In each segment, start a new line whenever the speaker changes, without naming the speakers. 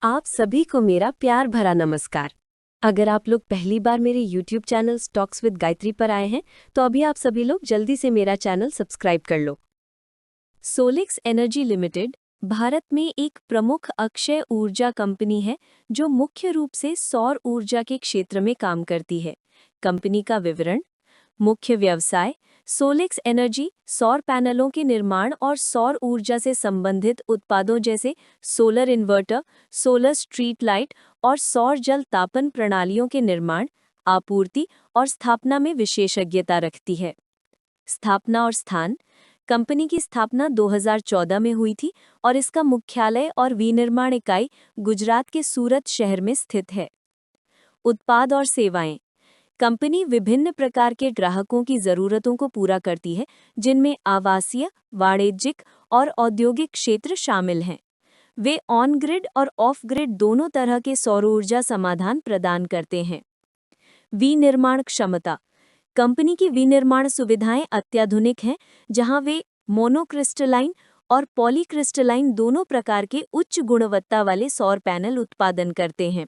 आप सभी को मेरा प्यार भरा नमस्कार। अगर आप लोग पहली बार मेरे YouTube channel stocks with Gayatri पर आए हैं तो अभी आप सभी लोग जल्दी से मेरा चैनल सब्सक्राइब कर लो। सोलेक्स एनर्जी लिमिटेड भारत में एक प्रमुख अक्षय ऊर्जा कंपनी है जो मुख्य रूप से सौर ऊर्जा के क्षेत्र में काम करती है। कंपनी का विवरण। मुख्य व्यवसाय सोलेक्स एनर्जी सौर पैनलों के निर्माण और सौर ऊर्जा से संबंधित उत्पादों जैसे solar inverter, solar street light और सौर जल तापन प्रणालियों के निर्माण, आपूर्ति और स्थापना में विशेषज्ञता रखती है। स्थापना और स्थान। कंपनी की स्थापना 2014 में हुई थी और इसका मुख्यालय और विनिर्माण इकाई गुजरात के सूरत शहर में स्थित है। उत्पाद और सेवाएं। कंपनी विभिन्न प्रकार के ग्राहकों की जरूरतों को पूरा करती है, जिनमें आवासीय, वाणिज्यिक और औद्योगिक क्षेत्र शामिल हैं। वे ऑन ग्रिड और ऑफ ग्रिड दोनों तरह के सौर ऊर्जा समाधान प्रदान करते हैं। विनिर्माण क्षमता। कंपनी की विनिर्माण सुविधाएं अत्याधुनिक हैं, जहां वे मोनोक्रिस्टलाइन और पॉलीक्रिस्टलाइन दोनों प्रकार के उच्च गुणवत्ता वाले सौर पैनल उत्पादन करते हैं।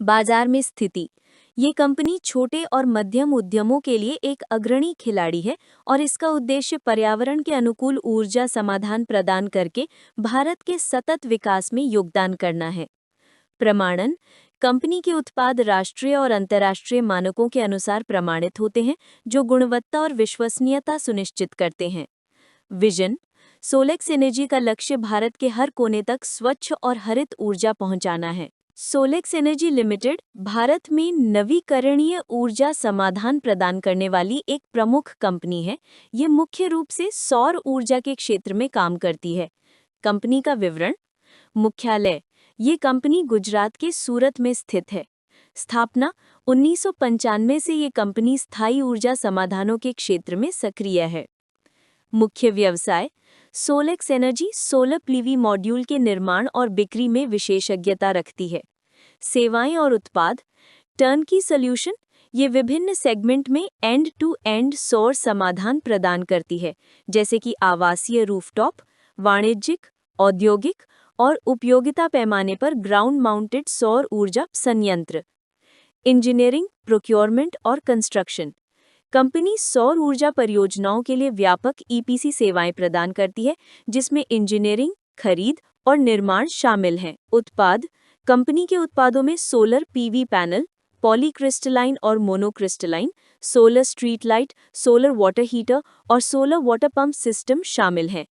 बाजार में स्थिति। ये कंपनी छोटे और मध्यम उद्यमों के लिए एक अग्रणी खिलाड़ी है और इसका उद्देश्य पर्यावरण के अनुकूल ऊर्जा समाधान प्रदान करके भारत के सतत विकास में योगदान करना है। प्रमाणन। कंपनी के उत्पाद राष्ट्रीय और अंतर्राष्ट्रीय मानकों के अनुसार प्रमाणित होते हैं, जो गुणवत्ता और विश्वसनीयता सुनिश्चित करते हैं। विजन। सोलेक्स एनर्जी का लक्ष्य भारत के हर कोने तक स्वच्छ और हरित ऊर्जा पहुंचाना है। सोलेक्स एनर्जी लिमिटेड भारत में नवीकरणीय ऊर्जा समाधान प्रदान करने वाली एक प्रमुख कंपनी है। ये मुख्य रूप से सौर ऊर्जा के क्षेत्र में काम करती है। कंपनी का विवरण। मुख्यालय। ये कंपनी गुजरात के सूरत में स्थित है। स्थापना 1995 से ये कंपनी स्थायी ऊर्जा समाधानों के क्षेत्र में सक्रिय है। मुख्य व्यवसाय। Solex energy solar PV module के निर्माण और बिक्री में विशेषज्ञता रखती है। सेवाएं और उत्पाद। Turnkey solution. ये विभिन्न सेगमेंट में एंड टू एंड सौर समाधान प्रदान करती है, जैसे कि आवासीय रूफटॉप, वाणिज्यिक, औद्योगिक और उपयोगिता पैमाने पर ग्राउंड माउंटेड सौर ऊर्जा संयंत्र। इंजीनियरिंग, प्रोक्योरमेंट और कंस्ट्रक्शन। कंपनी सौर ऊर्जा परियोजनाओं के लिए व्यापक ईपीसी सेवाएं प्रदान करती है, जिसमें इंजीनियरिंग, खरीद और निर्माण शामिल हैं। उत्पाद। कंपनी के उत्पादों में सोलर पीवी पैनल, पॉलीक्रिस्टलाइन और monocrystalline, solar street light, solar water heater और सोलर वाटर पंप सिस्टम शामिल हैं।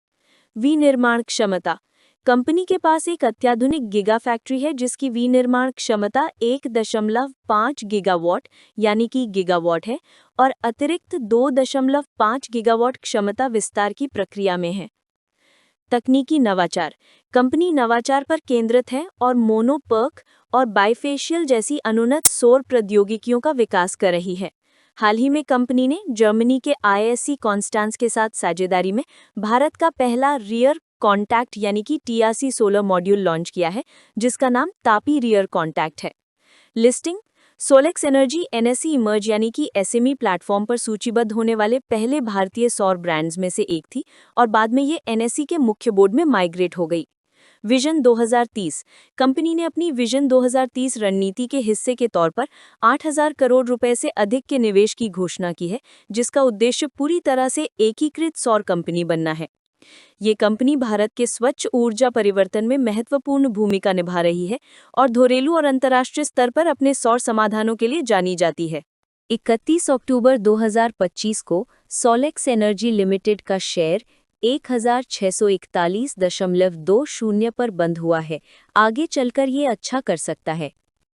विनिर्माण क्षमता। कंपनी के पास एक अत्याधुनिक गीगा फैक्ट्री है, जिसकी विनिर्माण क्षमता 1.5 गीगावाट यानी कि गीगावाट है और अतिरिक्त 2.5 गीगावाट क्षमता विस्तार की प्रक्रिया में है। तकनीकी नवाचार। कंपनी नवाचार पर केंद्रित है और मोनोपर्क और बाइफेशियल जैसी अनुन्नत सौर प्रौद्योगिकियों का विकास कर रही है। हाल ही में कंपनी ने जर्मनी के ISC कॉन्स्टेंस के साथ साझेदारी में भारत का पहला रियर कॉन्टैक्ट यानी कि TRC सोलर मॉड्यूल लॉन्च किया है, जिसका नाम तापी रियर कॉन्टैक्ट है। Listing. Solex energy NSE Emerge यानी कि SME प्लेटफॉर्म पर सूचीबद्ध होने वाले पहले भारतीय सौर ब्रांड्स में से एक थी और बाद में ये NSE के मुख्य बोर्ड में माइग्रेट हो गई। विजन 2030। कंपनी ने अपनी विजन 2030 रणनीति के हिस्से के तौर पर 8,000 करोड़ रुपए से अधिक के निवेश की घोषणा की है, जिसका उद्देश्य पूरी तरह से एकीकृत सौर कंपनी बनना है। ये कंपनी भारत के स्वच्छ ऊर्जा परिवर्तन में महत्वपूर्ण भूमिका निभा रही है और घरेलू और अंतर्राष्ट्रीय स्तर पर अपने सौर समाधानों के लिए जानी जाती है। 31 अक्टूबर 2025 को सोलेक्स एनर्जी लिमिटेड का शेयर 1641.20 पर बंद हुआ है। आगे चलकर ये अच्छा कर सकता है।